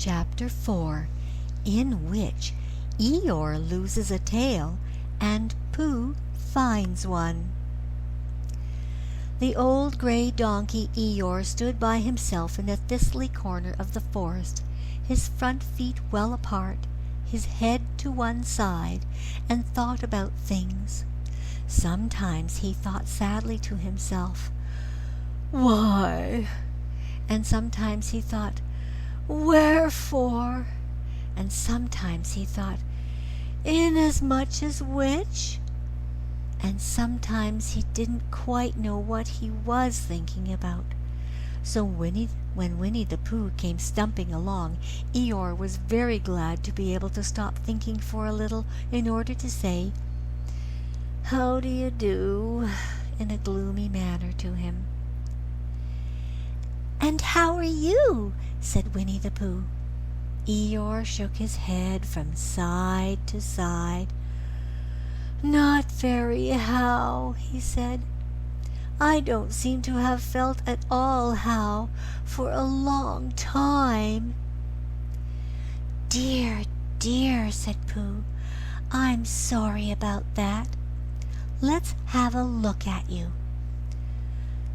Chapter 4, in which Eeyore loses a tail and Pooh finds one. The old grey donkey Eeyore stood by himself in a thistly corner of the forest, his front feet well apart, his head to one side, and thought about things. Sometimes he thought sadly to himself, "Why?" And sometimes he thought, "Wherefore?" And sometimes he thought, "Inasmuch as which?" And sometimes he didn't quite know what he was thinking about. So when Winnie the Pooh came stumping along, Eeyore was very glad to be able to stop thinking for a little in order to say, "How do you do?" in a gloomy manner to him. "And how are you?" said Winnie the Pooh. Eeyore shook his head from side to side. "Not very how," he said. "I don't seem to have felt at all how for a long time." "Dear, dear," said Pooh, "I'm sorry about that. Let's have a look at you."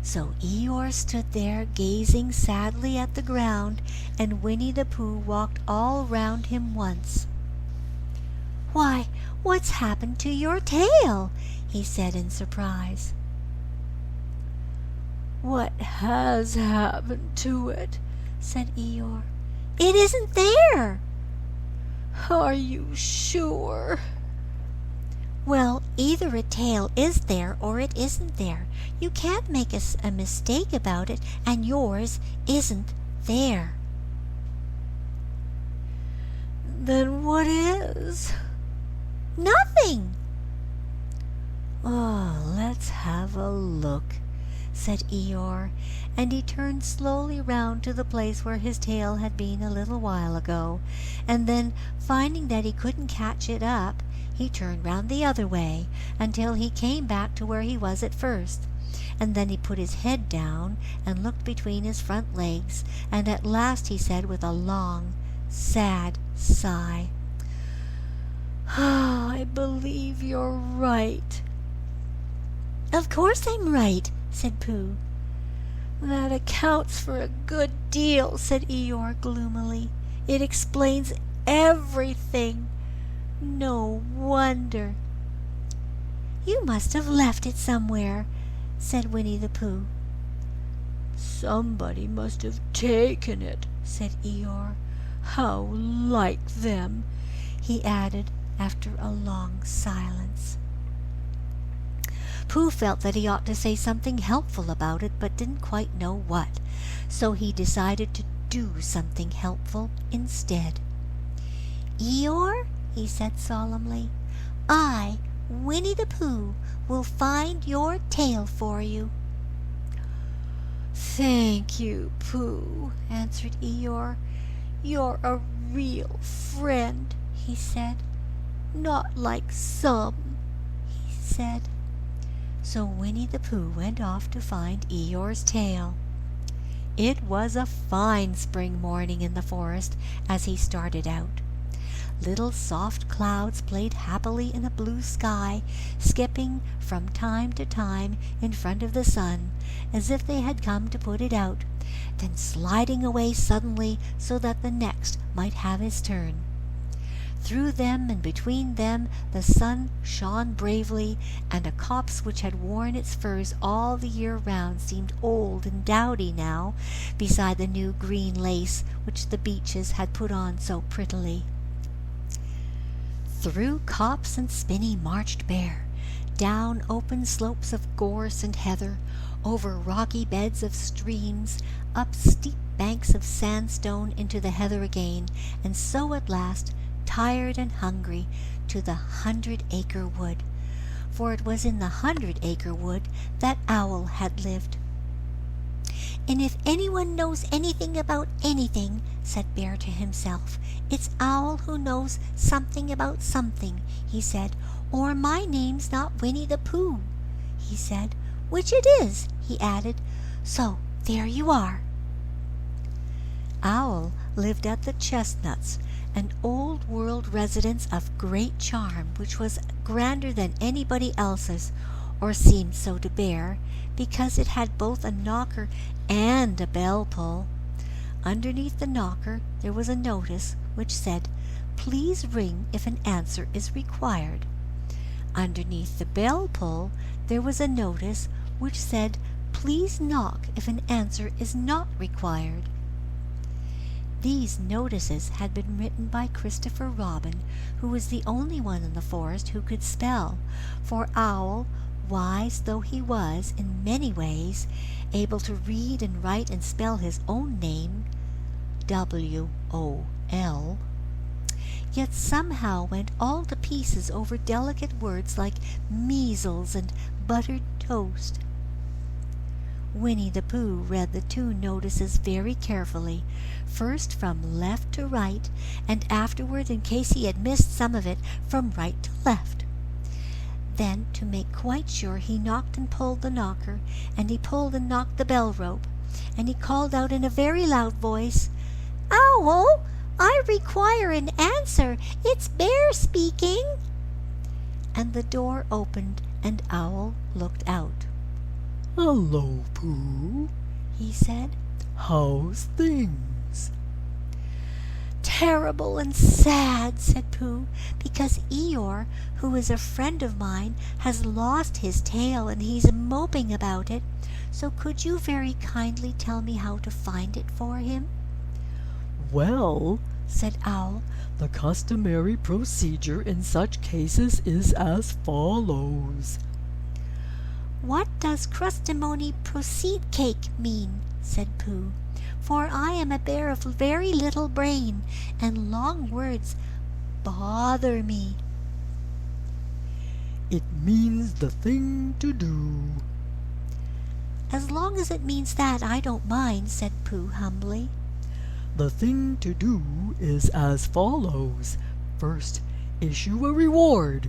So Eeyore stood there gazing sadly at the ground, and Winnie the Pooh walked all round him once. "Why, what's happened to your tail?" he said in surprise. "What has happened to it?" said Eeyore. "It isn't there." "Are you sure?" "Well, either a tail is there or it isn't there. You can't make a mistake about it, and yours isn't there." "Then what is?" "Nothing." "Oh, let's have a look," said Eeyore, and he turned slowly round to the place where his tail had been a little while ago, and then, finding that he couldn't catch it up, he turned round the other way until he came back to where he was at first, and then he put his head down and looked between his front legs, and at last he said with a long, sad sigh, "I believe you're right." "Of course I'm right," said Pooh. "That accounts for a good deal," said Eeyore gloomily. "It explains everything. No wonder." "You must have left it somewhere," said Winnie the Pooh. "Somebody must have taken it," said Eeyore. "How like them," he added after a long silence. Pooh felt that he ought to say something helpful about it, but didn't quite know what, so he decided to do something helpful instead. "Eeyore," he said solemnly, "I, Winnie the Pooh, will find your tail for you." "Thank you, Pooh," answered Eeyore. "You're a real friend," he said. "Not like some," he said. So Winnie the Pooh went off to find Eeyore's tail. It was a fine spring morning in the forest as he started out. Little soft clouds played happily in a blue sky, skipping from time to time in front of the sun, as if they had come to put it out, then sliding away suddenly so that the next might have his turn. Through them and between them the sun shone bravely, and a copse which had worn its furs all the year round seemed old and dowdy now beside the new green lace which the beeches had put on so prettily. Through copse and spinney marched Bear, down open slopes of gorse and heather, over rocky beds of streams, up steep banks of sandstone into the heather again, and so at last, tired and hungry, to the 100-acre wood, for it was in the 100-acre wood that Owl had lived. "And if anyone knows anything about anything," said Bear to himself, "it's Owl who knows something about something," he said, "or my name's not Winnie the Pooh," he said, "which it is," he added, "so there you are." Owl lived at the Chestnuts, an old-world residence of great charm, which was grander than anybody else's, or seemed so to bear, because it had both a knocker and a bell-pull. Underneath the knocker there was a notice which said, "Please ring if an answer is required." Underneath the bell-pull there was a notice which said, "Please knock if an answer is not required." These notices had been written by Christopher Robin, who was the only one in the forest who could spell, for Owl, wise though he was in many ways, able to read and write and spell his own name, W-O-L, yet somehow went all to pieces over delicate words like measles and buttered toast. Winnie the Pooh read the two notices very carefully, first from left to right, and afterward, in case he had missed some of it, from right to left. Then, to make quite sure, he knocked and pulled the knocker, and he pulled and knocked the bell rope, and he called out in a very loud voice, "Owl, I require an answer. It's Bear speaking." And the door opened, and Owl looked out. "Hello, Pooh," he said. "How's things?" "Terrible and sad," said Pooh, "because Eeyore, who is a friend of mine, has lost his tail, and he's moping about it. So could you very kindly tell me how to find it for him?" "Well," said Owl, "the customary procedure in such cases is as follows." "What does crustimony proceed cake mean?" said Pooh, "for I am a bear of very little brain, and long words bother me." "It means the thing to do." "As long as it means that, I don't mind," said Pooh humbly. "The thing to do is as follows. First, issue a reward.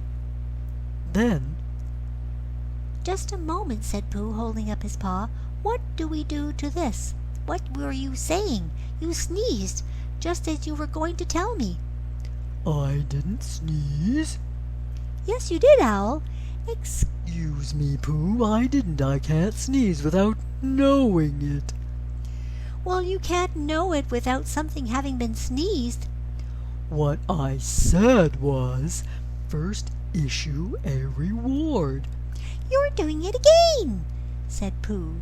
Then—" "Just a moment," said Pooh, holding up his paw. "What do we do to this? What were you saying? You sneezed, just as you were going to tell me." "I didn't sneeze." "Yes, you did, Owl." "Excuse me, Pooh, I didn't. I can't sneeze without knowing it." "Well, you can't know it without something having been sneezed." "What I said was, first issue a reward." "You're doing it again," said Pooh.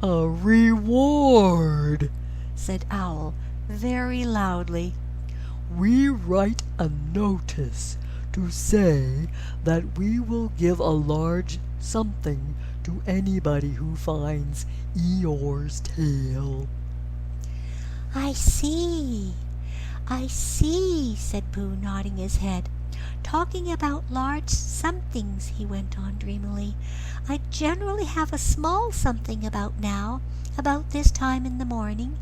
"A reward," said Owl very loudly. "We write a notice to say that we will give a large something to anybody who finds Eeyore's tail." I see, said Pooh, nodding his head. "Talking about large somethings," he went on dreamily. "I generally have a small something about now, about this time in the morning,"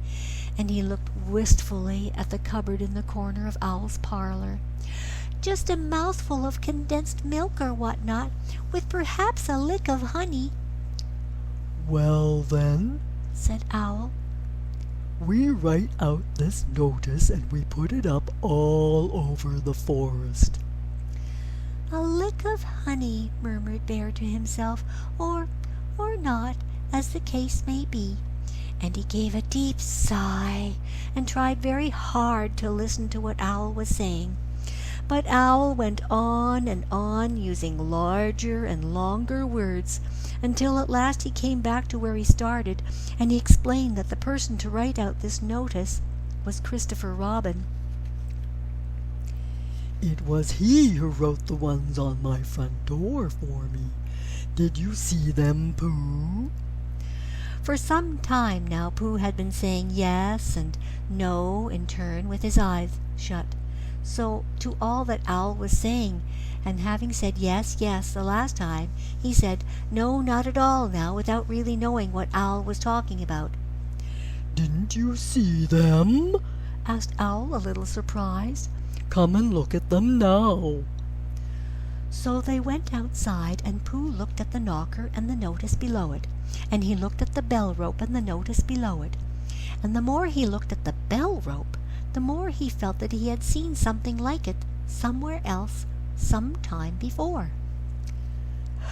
and he looked wistfully at the cupboard in the corner of Owl's parlor. "Just a mouthful of condensed milk or what-not, with perhaps a lick of honey." "Well then," said Owl, "we write out this notice and we put it up all over the forest." "A lick of honey," murmured Bear to himself, or not, as the case may be, and he gave a deep sigh and tried very hard to listen to what Owl was saying. But Owl went on and on, using larger and longer words, until at last he came back to where he started, and he explained that the person to write out this notice was Christopher Robin. "It was he who wrote the ones on my front door for me. Did you see them, Pooh?" For some time now Pooh had been saying yes and no in turn with his eyes shut. So to all that Owl was saying, and having said yes, yes the last time, he said no, not at all now, without really knowing what Owl was talking about. "Didn't you see them?" asked Owl, a little surprised. "Come and look at them now." So they went outside, and Pooh looked at the knocker and the notice below it, and he looked at the bell rope and the notice below it. And the more he looked at the bell rope, the more he felt that he had seen something like it somewhere else some time before.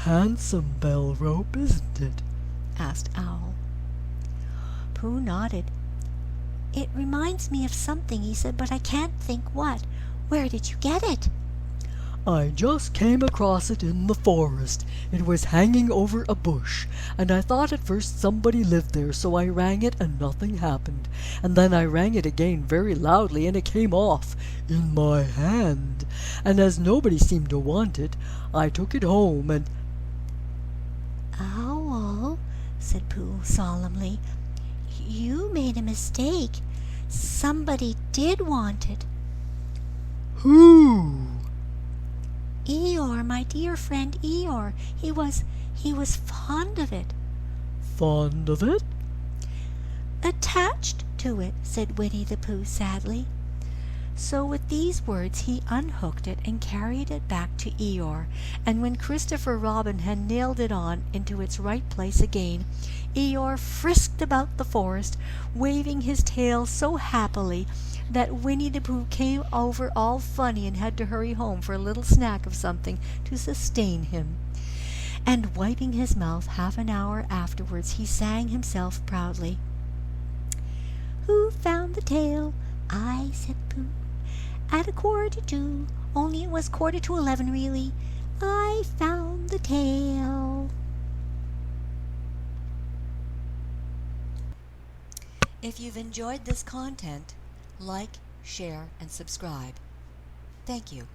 "Handsome bell rope, isn't it?" asked Owl. Pooh nodded. "It reminds me of something," he said, "but I can't think what. Where did you get it?" "I just came across it in the forest. It was hanging over a bush, and I thought at first somebody lived there, so I rang it and nothing happened. And then I rang it again very loudly, and it came off in my hand. And as nobody seemed to want it, I took it home and—" "Owl," said Pooh solemnly, "you made a mistake. Somebody did want it. "Who?" Eeyore, my dear friend Eeyore. He was fond of it." "Fond of it?" "Attached to it," said Winnie the Pooh sadly. So with these words he unhooked it and carried it back to Eeyore, and when Christopher Robin had nailed it on into its right place again, Eeyore frisked about the forest, waving his tail so happily that Winnie the Pooh came over all funny and had to hurry home for a little snack of something to sustain him. And wiping his mouth half an hour afterwards, he sang himself proudly. "Who found the tail? I," said Pooh. "At 1:45, only it was 11:15 really. I found the tail." If you've enjoyed this content, like, share, and subscribe. Thank you.